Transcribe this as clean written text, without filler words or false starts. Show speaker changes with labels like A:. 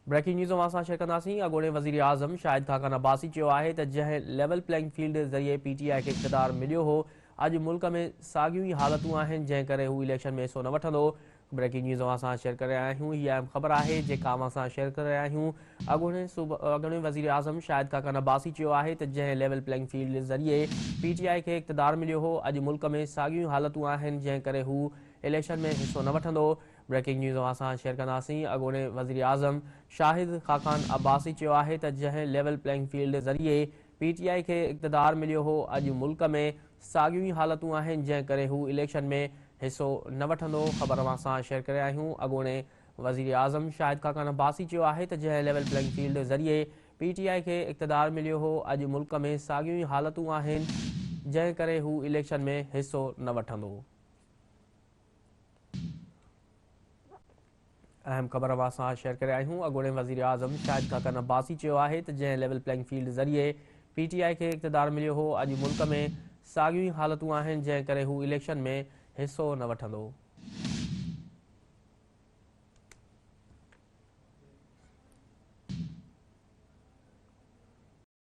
A: Breaking news असां share कंदासीं। अॻूणे वज़ीर आज़म शाहिद खाकान अब्बासी चयो आहे त जंहिं लेवल प्लेइंग फील्ड ज़रिए पीटीआई खे इक़्तिदार मिलियो हो, अॼु मुल्क में साॻियूं ई हालतूं आहिनि, जंहिं करे हू इलेक्शन में हिसो न वठंदो। ब्रेकिंग न्यूज़ असां शेयर करे रहिया आहियूं। हीअ अहम ख़बर आहे जेका असां शेयर करे रहिया आहियूं। अॻूणे वज़ीर आज़म शाहिद खाकान अब्बासी चयो आहे त जंहिं लेवल प्लेइंग फील्ड ज़रिए पीटीआई खे इक़्तिदार मिलियो हो, अॼु मुल्क में साॻियूं ई हालतूं आहिनि, जंहिं करे हू इलेक्शन में हिसो न वठंदो। ब्रेकिंग न्यूज़ असां शेयर कंदासीं। अॻूणे वज़ीर आज़म शाहिद खाकान अब्बासी चयो आहे त जंहिं लेवल प्लेइंग फील्ड ज़रिए पीटीआई खे इक़्तिदार मिलियो हो, अॼु मुल्क में साॻियूं ई हालतूं आहिनि, जंहिं करे हू इलेक्शन में हिसो न वठंदो। ख़बर असां शेयर करे आहियूं। अॻूणे वज़ीर आज़म शाहिद खाकान अब्बासी चयो आहे त जंहिं लेवल प्लेइंग फील्ड ज़रिए पीटीआई खे इक़्तिदार मिलियो हो, अॼु मुल्क में साॻियूं ई हालतूं आहिनि, जंहिं करे हू इलेक्शन में हिसो न वठंदो। अहम ख़बर असां शेयर करे आहियूं। अॻूणे वज़ीर आज़म शाहिद खाकान अब्बासी चयो आहे त जंहिं लेवल प्लेइंग फील्ड ज़रिए पीटीआई खे इक़्तिदार मिलियो हो, अॼु मुल्क में साॻियूं ई हालतूं आहिनि, जंहिं करे हू इलेक्शन में हिसो न वठंदो।